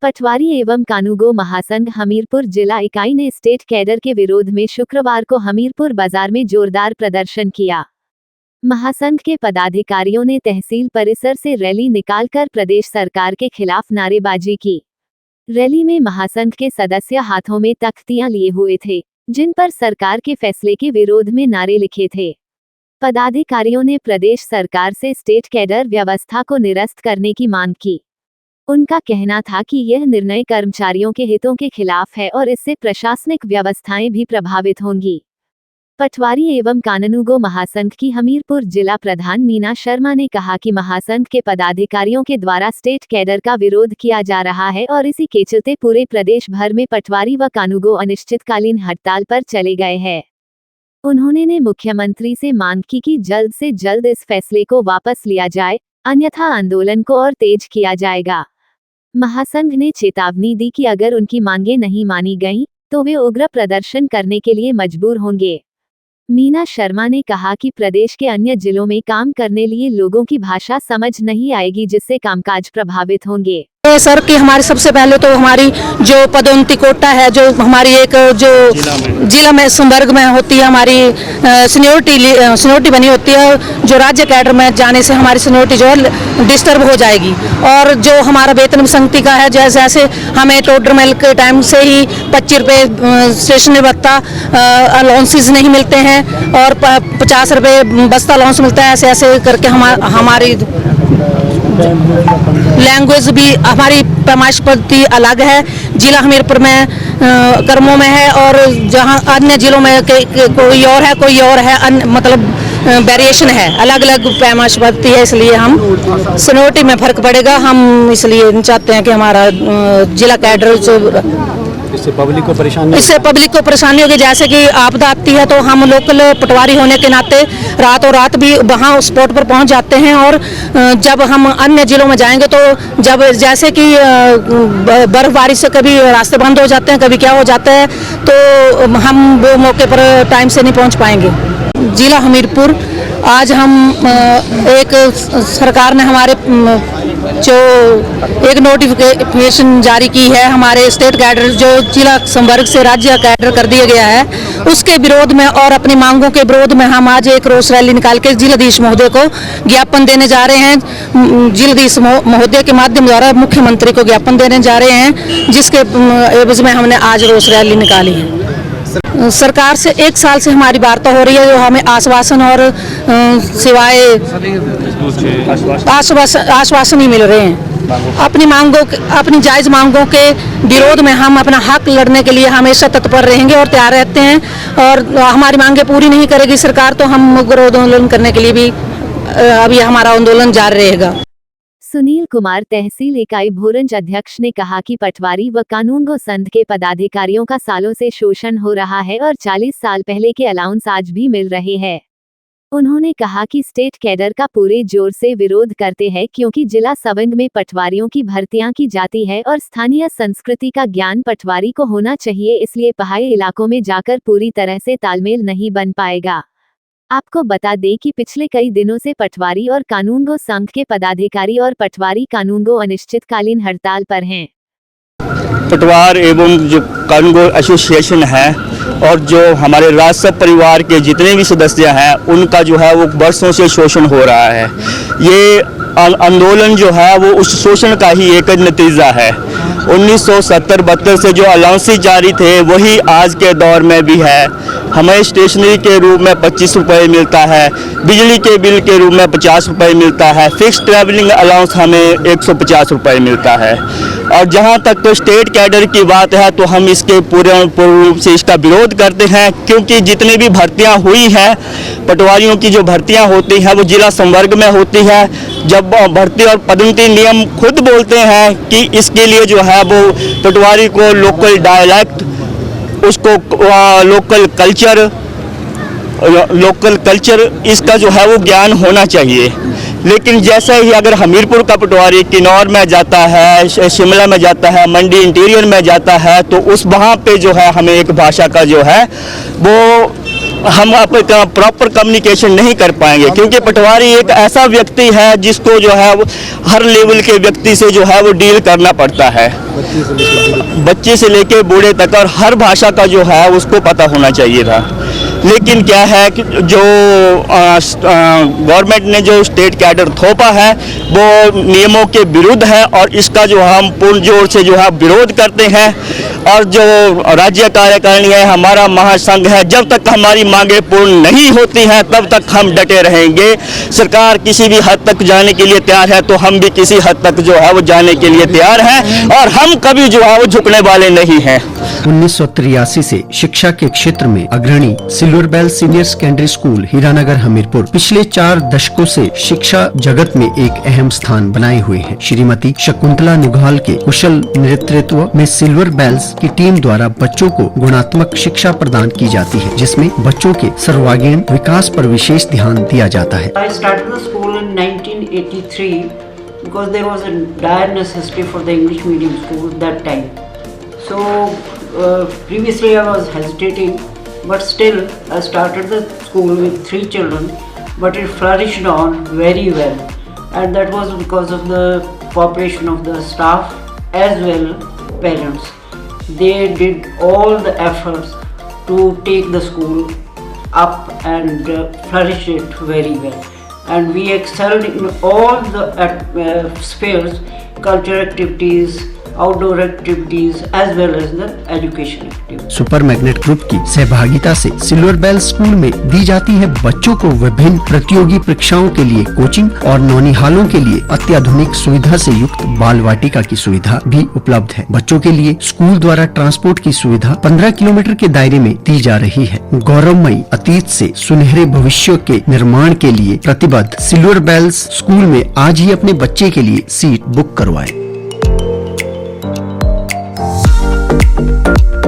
पटवारी एवं कानूगो महासंघ हमीरपुर जिला इकाई ने स्टेट कैडर के विरोध में शुक्रवार को हमीरपुर बाजार में जोरदार प्रदर्शन किया। महासंघ के पदाधिकारियों ने तहसील परिसर से रैली निकालकर प्रदेश सरकार के खिलाफ नारेबाजी की। रैली में महासंघ के सदस्य हाथों में तख्तियां लिए हुए थे, जिन पर सरकार के फैसले के विरोध में नारे लिखे थे। पदाधिकारियों ने प्रदेश सरकार से स्टेट कैडर व्यवस्था को निरस्त करने की मांग की। उनका कहना था कि यह निर्णय कर्मचारियों के हितों के खिलाफ है और इससे प्रशासनिक व्यवस्थाएं भी प्रभावित होंगी। पटवारी एवं कानूगो महासंघ की हमीरपुर जिला प्रधान मीना शर्मा ने कहा कि महासंघ के पदाधिकारियों के द्वारा स्टेट कैडर का विरोध किया जा रहा है और इसी के चलते पूरे प्रदेश भर में पटवारी व कानूगो अनिश्चितकालीन हड़ताल पर चले गए हैं। उन्होंने ने मुख्यमंत्री से मांग की कि जल्द से जल्द इस फैसले को वापस लिया जाए, अन्यथा आंदोलन को और तेज किया जाएगा। महासंघ ने चेतावनी दी कि अगर उनकी मांगें नहीं मानी गईं, तो वे उग्र प्रदर्शन करने के लिए मजबूर होंगे। मीना शर्मा ने कहा कि प्रदेश के अन्य जिलों में काम करने लिए लोगों की भाषा समझ नहीं आएगी, जिससे कामकाज प्रभावित होंगे। सर कि हमारी सबसे पहले तो हमारी जो पदोन्नति कोटा है, जो हमारी एक जो जिला में संवर्ग में होती है, हमारी सीनियोरिटी बनी होती है, जो राज्य कैडर में जाने से हमारी सीनियोरिटी जो है डिस्टर्ब हो जाएगी। और जो हमारा वेतन संगति का है, जैसे हमें टोडर मेल के टाइम से ही 25 रुपये स्टेशनरी भत्ता अलाउंसेस नहीं मिलते हैं और 50 रुपये बस्ता अलाउंस मिलता है। ऐसे ऐसे करके हमारी लैंग्वेज भी, हमारी पैमाइश पद्धति अलग है। जिला हमीरपुर में कर्मों में है और जहां अन्य जिलों में कोई और है, मतलब वेरिएशन है, अलग अलग पैमाइश पद्धति है। इसलिए हम सीनियोरिटी में फर्क पड़ेगा। हम इसलिए चाहते हैं कि हमारा जिला कैडर इससे पब्लिक को परेशानी होगी। जैसे कि आपदा आती है तो हम लोकल पटवारी होने के नाते रातों रात भी वहाँ स्पॉट पर पहुँच जाते हैं। और जब हम अन्य जिलों में जाएंगे तो जब जैसे कि बर्फबारी से कभी रास्ते बंद हो जाते हैं, कभी क्या हो जाता है, तो हम वो मौके पर टाइम से नहीं पहुँच पाएंगे। जिला हमीरपुर आज हम एक सरकार ने हमारे जो एक नोटिफिकेशन जारी की है, हमारे स्टेट कैडर जो जिला संवर्ग से राज्य कैडर कर दिया गया है, उसके विरोध में और अपनी मांगों के विरोध में हम आज एक रोष रैली निकाल के जिलाधीश महोदय को ज्ञापन देने जा रहे हैं। जिलाधीश महोदय के माध्यम द्वारा मुख्यमंत्री को ज्ञापन देने जा रहे हैं, जिसके एवज में हमने आज रोष रैली निकाली है। सरकार से 1 साल से हमारी वार्ता हो रही है, जो हमें आश्वासन और सिवाय आश्वासन ही मिल रहे हैं। अपनी जायज मांगों के विरोध में हम अपना हक लड़ने के लिए हमेशा तत्पर रहेंगे और तैयार रहते हैं। और हमारी मांगें पूरी नहीं करेगी सरकार तो हम उग्र आंदोलन करने के लिए भी अभी हमारा आंदोलन जारी रहेगा। सुनील कुमार तहसील इकाई भोरंज अध्यक्ष ने कहा कि पटवारी व कानूगो संघ के पदाधिकारियों का सालों से शोषण हो रहा है और 40 साल पहले के अलाउंस आज भी मिल रहे हैं। उन्होंने कहा कि स्टेट कैडर का पूरे जोर से विरोध करते हैं, क्योंकि जिला संवर्ग में पटवारियों की भर्तियां की जाती है और स्थानीय संस्कृति का ज्ञान पटवारी को होना चाहिए, इसलिए पहाड़ी इलाकों में जाकर पूरी तरह से तालमेल नहीं बन पाएगा। आपको बता दें कि पिछले कई दिनों से पटवारी और कानूगो संघ के पदाधिकारी और पटवारी कानूगो अनिश्चितकालीन हड़ताल पर हैं। पटवार एवं जो कानूगो एसोसिएशन है और जो हमारे राजसभा परिवार के जितने भी सदस्य हैं, उनका जो है वो वर्षों से शोषण हो रहा है। ये आंदोलन जो है वो उस शोषण का ही एक नतीजा है। 1970-72 से जो अलाउंसेस जारी थे वही आज के दौर में भी है। हमें स्टेशनरी के रूप में 25 रुपये मिलता है, बिजली के बिल के रूप में 50 रुपये मिलता है, फिक्स ट्रैवलिंग अलाउंस हमें 150 रुपये मिलता है। और जहां तक तो स्टेट कैडर की बात है तो हम इसके पूर्ण रूप से इसका विरोध करते हैं, क्योंकि जितनी भी भर्तियां हुई हैं, पटवारियों की जो भर्तियां होती हैं वो जिला संवर्ग में होती है। जब भर्ती और पदोन्नति नियम खुद बोलते हैं कि इसके लिए जो है वो पटवारी को लोकल डायलैक्ट, उसको लोकल कल्चर इसका जो है वो ज्ञान होना चाहिए। लेकिन जैसे ही अगर हमीरपुर का पटवारी किन्नौर में जाता है, शिमला में जाता है, मंडी इंटीरियर में जाता है, तो उस वहाँ पे जो है हमें एक भाषा का जो है वो हम आप प्रॉपर कम्युनिकेशन नहीं कर पाएंगे, क्योंकि पटवारी एक ऐसा व्यक्ति है जिसको जो है वो हर लेवल के व्यक्ति से जो है वो डील करना पड़ता है, बच्चे से लेके बूढ़े तक, और हर भाषा का जो है उसको पता होना चाहिए था। लेकिन क्या है कि जो गवर्नमेंट ने जो स्टेट कैडर थोपा है वो नियमों के विरुद्ध है, और इसका जो हम पूर्ण जोर से जो है विरोध करते हैं। और जो राज्य कार्यकारिणी है, हमारा महासंघ है, जब तक हमारी मांगे पूर्ण नहीं होती हैं तब तक हम डटे रहेंगे। सरकार किसी भी हद तक जाने के लिए तैयार है तो हम भी किसी हद तक जो है वो जाने के लिए तैयार हैं, और हम कभी जो है वो झुकने वाले नहीं हैं। 1983 से शिक्षा के क्षेत्र में अग्रणी silver bell senior secondary school Hiranagar Hamirpur पिछले 4 दशकों से शिक्षा जगत में एक अहम स्थान बनाए हुए हैं। श्रीमती शकुंतला नुघाल के कुशल नेतृत्व में सिल्वर बेल्स की टीम द्वारा बच्चों को गुणात्मक शिक्षा प्रदान की जाती है, जिसमें बच्चों के सर्वांगीण विकास पर विशेष ध्यान दिया जाता है। I started the school in 1983 because there was a dire necessity for the English medium school that time. So previously I was hesitating, but still I started the school with 3 children, but it flourished on very well, and that was because of the cooperation of the staff as well parents. They did all the efforts to take the school up and flourish it very well, and we excelled in all the spheres, cultural activities, outdoor activities as well as the education activities. Super magnet group की सहभागिता से silver bell school में दी जाती है बच्चों को विभिन्न प्रतियोगी परीक्षाओं के लिए कोचिंग, और नौनिहालों के लिए अत्याधुनिक सुविधा से युक्त बाल वाटिका की सुविधा भी उपलब्ध है। बच्चों के लिए स्कूल द्वारा ट्रांसपोर्ट की सुविधा 15 किलोमीटर के दायरे में दी जा रही है। गौरवमयी अतीत से सुनहरे भविष्य के निर्माण के लिए प्रतिबद्ध सिल्वर बेल्स स्कूल में आज ही अपने बच्चे के लिए सीट बुक करवाएं।